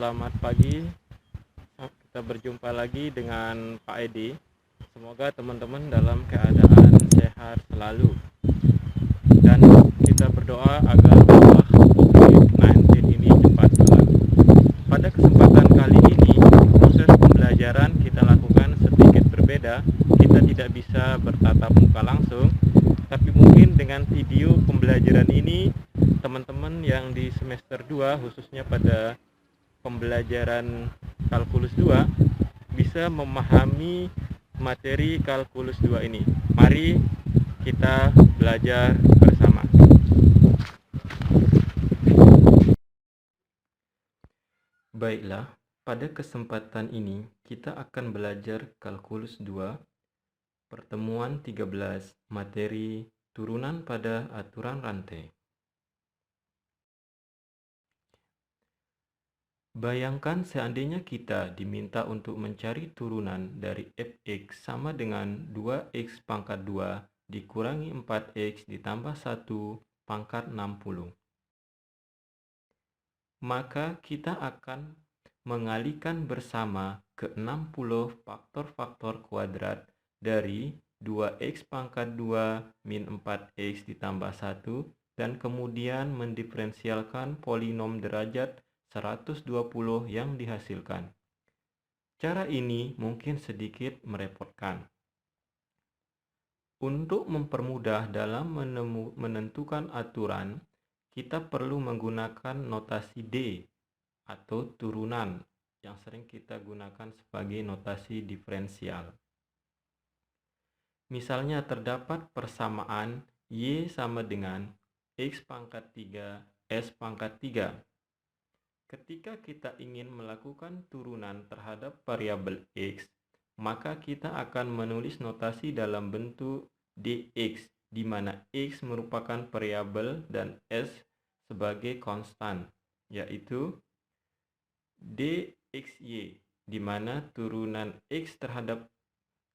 selamat pagi. Kita berjumpa lagi dengan Pak Edi. Semoga teman-teman dalam keadaan sehat selalu. Dan kita berdoa agar wabah COVID-19 ini cepat hilang. Pada kesempatan kali ini, proses pembelajaran kita lakukan sedikit berbeda. Kita tidak bisa bertatap muka langsung, tapi mungkin dengan video pembelajaran ini, teman-teman yang di semester 2, khususnya pada pembelajaran kalkulus 2 bisa memahami materi kalkulus 2 ini. Mari kita belajar bersama. Baiklah, pada kesempatan ini kita akan belajar kalkulus 2 pertemuan 13 materi turunan pada aturan rantai. Bayangkan seandainya kita diminta untuk mencari turunan dari fx sama dengan 2x pangkat 2 dikurangi 4x ditambah 1 pangkat 60. Maka kita akan mengalihkan bersama ke 60 faktor-faktor kuadrat dari 2x pangkat 2 min 4x ditambah 1 dan kemudian mendiferensialkan polinom derajat 120 yang dihasilkan. Cara ini mungkin sedikit merepotkan. Untuk mempermudah dalam menentukan aturan, kita perlu menggunakan notasi D atau turunan yang sering kita gunakan sebagai notasi diferensial. Misalnya terdapat persamaan Y sama dengan X pangkat 3 S pangkat 3. Ketika kita ingin melakukan turunan terhadap variabel X, maka kita akan menulis notasi dalam bentuk dx, di mana X merupakan variabel dan S sebagai konstan, yaitu dxy, di mana turunan X terhadap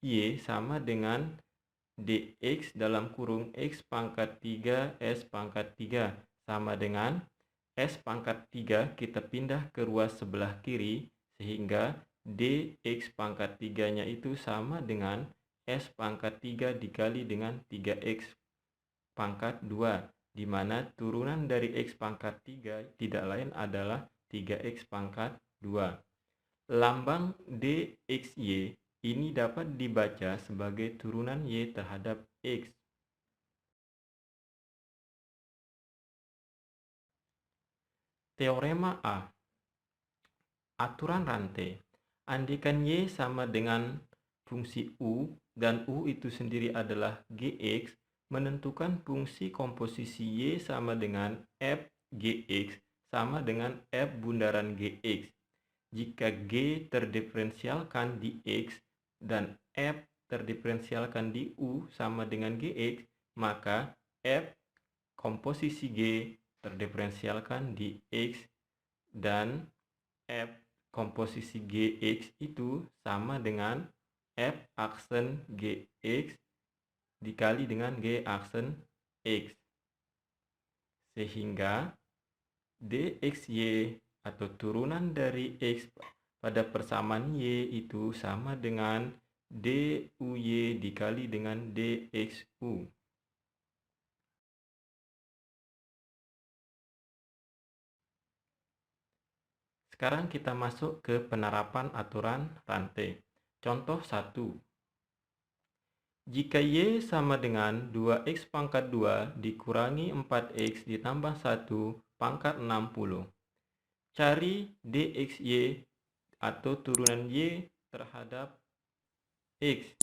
Y sama dengan dx dalam kurung X pangkat 3 S pangkat 3 sama dengan S pangkat 3 kita pindah ke ruas sebelah kiri sehingga dx pangkat 3 nya itu sama dengan S pangkat 3 dikali dengan 3x pangkat 2, di mana turunan dari x pangkat 3 tidak lain adalah 3x pangkat 2. Lambang dxy ini dapat dibaca sebagai turunan y terhadap x. Teorema A. Aturan rantai. Andaikan Y sama dengan fungsi U dan U itu sendiri adalah Gx, menentukan fungsi komposisi Y sama dengan F Gx sama dengan F bundaran Gx. Jika G terdiferensialkan di X dan F terdiferensialkan di U sama dengan Gx, maka F komposisi G terdiferensialkan di X dan F komposisi Gx itu sama dengan F aksen Gx dikali dengan G aksen X. Sehingga dxy atau turunan dari X pada persamaan Y itu sama dengan duy dikali dengan dxu. Sekarang kita masuk ke penerapan aturan rantai. Contoh 1. Jika Y sama dengan 2x pangkat 2 dikurangi 4x ditambah 1 pangkat 60. Cari dxy atau turunan Y terhadap X.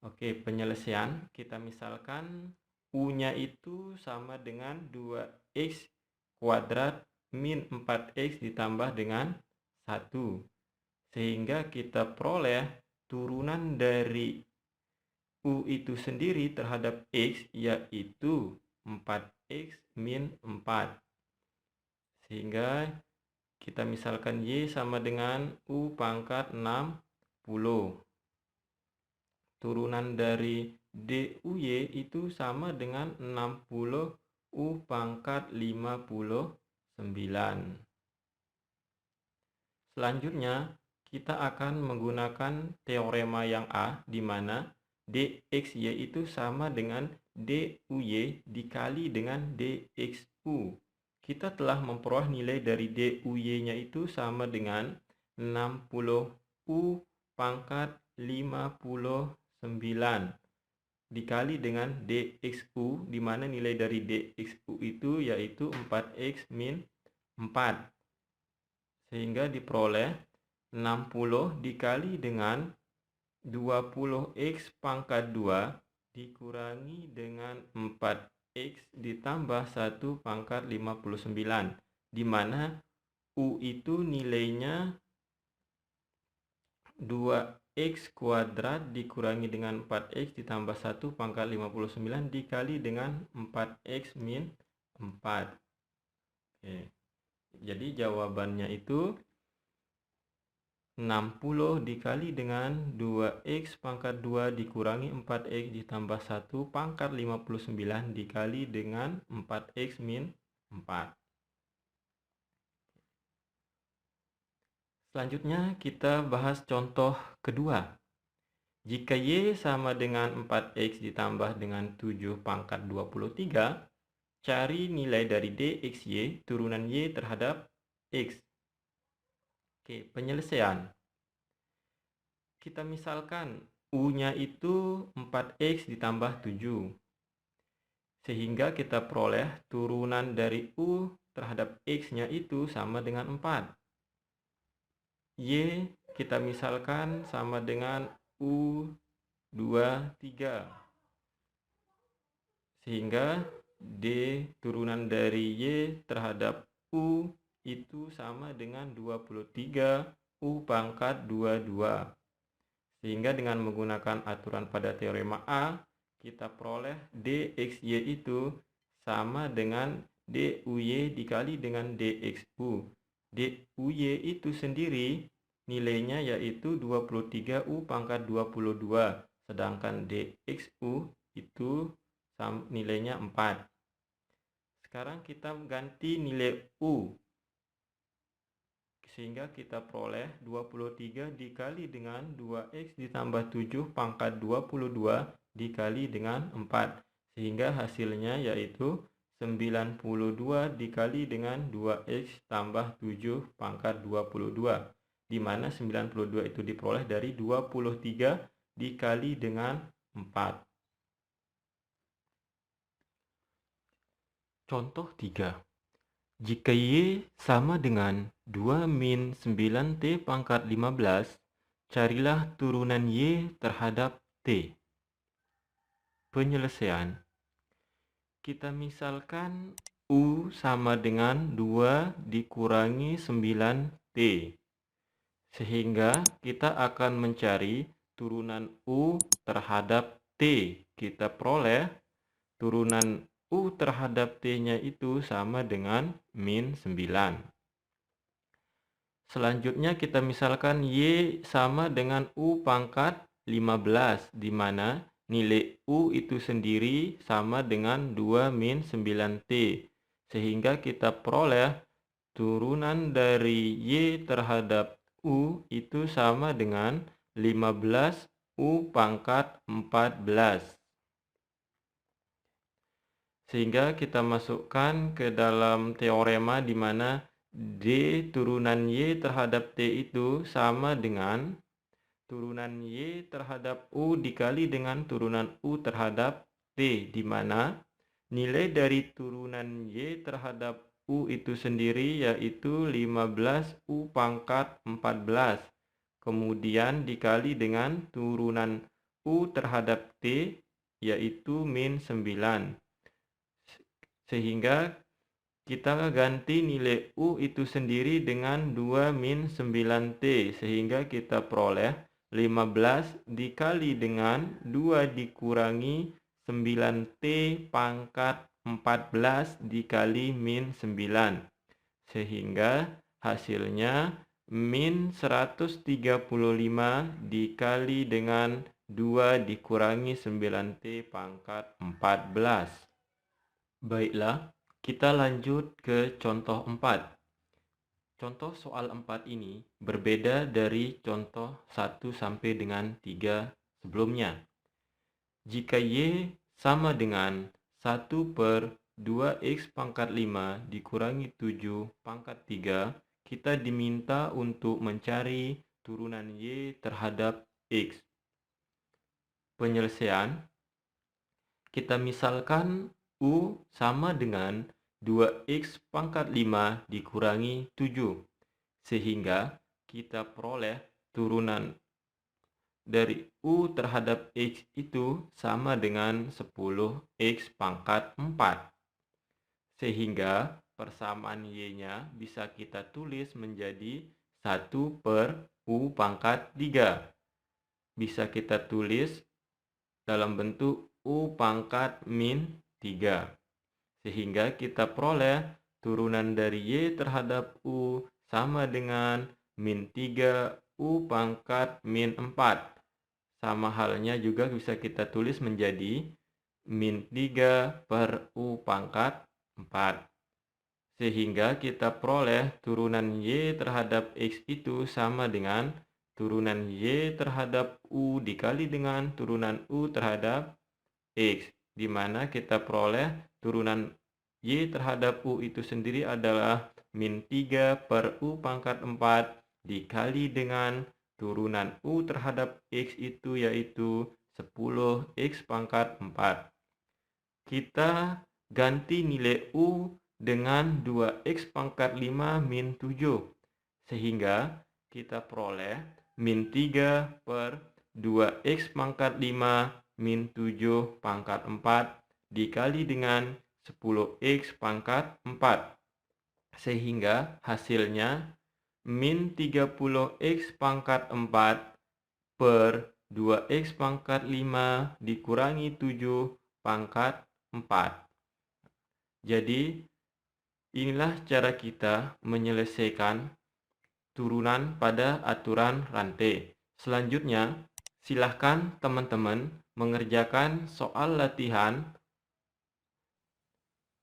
Oke, penyelesaian kita misalkan U-nya itu sama dengan 2x kuadrat min 4x ditambah dengan 1. Sehingga kita peroleh turunan dari U itu sendiri terhadap X yaitu 4x min 4. Sehingga kita misalkan Y sama dengan U pangkat 60. Turunan dari DUY itu sama dengan 60 U pangkat 59. Selanjutnya, kita akan menggunakan teorema yang A, di mana DXY itu sama dengan DUY dikali dengan DXU. Kita telah memperoleh nilai dari DUY-nya itu sama dengan 60 U pangkat 59 dikali dengan DXU, di mana nilai dari DXU itu yaitu 4X min 4. Sehingga diperoleh 60 dikali dengan 20X pangkat 2 dikurangi dengan 4X ditambah 1 pangkat 59, di mana U itu nilainya 2X kuadrat dikurangi dengan 4X ditambah 1 pangkat 59 dikali dengan 4X min 4. Oke. Jadi jawabannya itu 60 dikali dengan 2X pangkat 2 dikurangi 4X ditambah 1 pangkat 59 dikali dengan 4X min 4. Selanjutnya kita bahas contoh kedua. Jika Y sama dengan 4X ditambah dengan 7 pangkat 23, cari nilai dari DXY turunan Y terhadap X. Oke, penyelesaian. Kita misalkan U-nya itu 4X ditambah 7. Sehingga kita peroleh turunan dari U terhadap X-nya itu sama dengan 4. Y kita misalkan sama dengan U23. Sehingga D turunan dari Y terhadap U itu sama dengan 23 U pangkat 22. Sehingga dengan menggunakan aturan pada teorema A, kita peroleh DXY itu sama dengan DUY dikali dengan DXU. DUY itu sendiri nilainya yaitu 23 U pangkat 22, sedangkan DXU itu nilainya 4. Sekarang kita ganti nilai U, sehingga kita peroleh 23 dikali dengan 2X ditambah 7 pangkat 22 dikali dengan 4. Sehingga hasilnya yaitu 92 dikali dengan 2X tambah 7 pangkat 22. Di mana 92 itu diperoleh dari 23 dikali dengan 4. Contoh 3. Jika Y sama dengan 2 min 9T pangkat 15, carilah turunan Y terhadap T. Penyelesaian. Kita misalkan U sama dengan 2 dikurangi 9T. Sehingga kita akan mencari turunan U terhadap T. Kita peroleh turunan U terhadap T-nya itu sama dengan min 9. Selanjutnya kita misalkan Y sama dengan U pangkat 15, di mana nilai U itu sendiri sama dengan 2 min 9T. Sehingga kita peroleh turunan dari Y terhadap U itu sama dengan 15 U pangkat 14. Sehingga kita masukkan ke dalam teorema di mana D turunan Y terhadap T itu sama dengan turunan Y terhadap U dikali dengan turunan U terhadap T, di mana nilai dari turunan Y terhadap U itu sendiri yaitu 15 U pangkat 14. Kemudian dikali dengan turunan U terhadap T yaitu min 9. Sehingga kita ganti nilai U itu sendiri dengan 2 min 9T. Sehingga kita peroleh 15 dikali dengan 2 dikurangi 9T pangkat 14 dikali min 9. Sehingga hasilnya min 135 dikali dengan 2 dikurangi 9T pangkat 14. Baiklah, kita lanjut ke contoh 4. Contoh soal 4 ini berbeda dari contoh 1 sampai dengan 3 sebelumnya. Jika Y sama dengan 1 per 2X pangkat 5 dikurangi 7 pangkat 3, kita diminta untuk mencari turunan Y terhadap X. Penyelesaian, kita misalkan U sama dengan 2X pangkat 5 dikurangi 7, sehingga kita peroleh turunan dari U terhadap X itu sama dengan 10X pangkat 4. Sehingga persamaan Y-nya bisa kita tulis menjadi 1 per U pangkat 3. Bisa kita tulis dalam bentuk U pangkat min 3. Sehingga kita peroleh turunan dari Y terhadap U sama dengan min 3 U pangkat min 4. Sama halnya juga bisa kita tulis menjadi min 3 per U pangkat 4. Sehingga kita peroleh turunan Y terhadap X itu sama dengan turunan Y terhadap U dikali dengan turunan U terhadap X, di mana kita peroleh turunan Y terhadap U itu sendiri adalah min 3 per U pangkat 4 dikali dengan turunan U terhadap X itu yaitu 10X pangkat 4. Kita ganti nilai U dengan 2X pangkat 5 min 7, sehingga kita peroleh min 3 per 2X pangkat 5 min 7 pangkat 4 dikali dengan 10X pangkat 4, sehingga hasilnya min 30X pangkat 4 per 2X pangkat 5 dikurangi 7 pangkat 4. Jadi, inilah cara kita menyelesaikan turunan pada aturan rantai. Selanjutnya, silahkan teman-teman mengerjakan soal latihan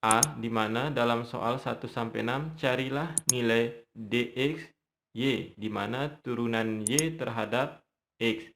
A, di mana dalam soal 1-6 carilah nilai dx y, di mana turunan y terhadap x.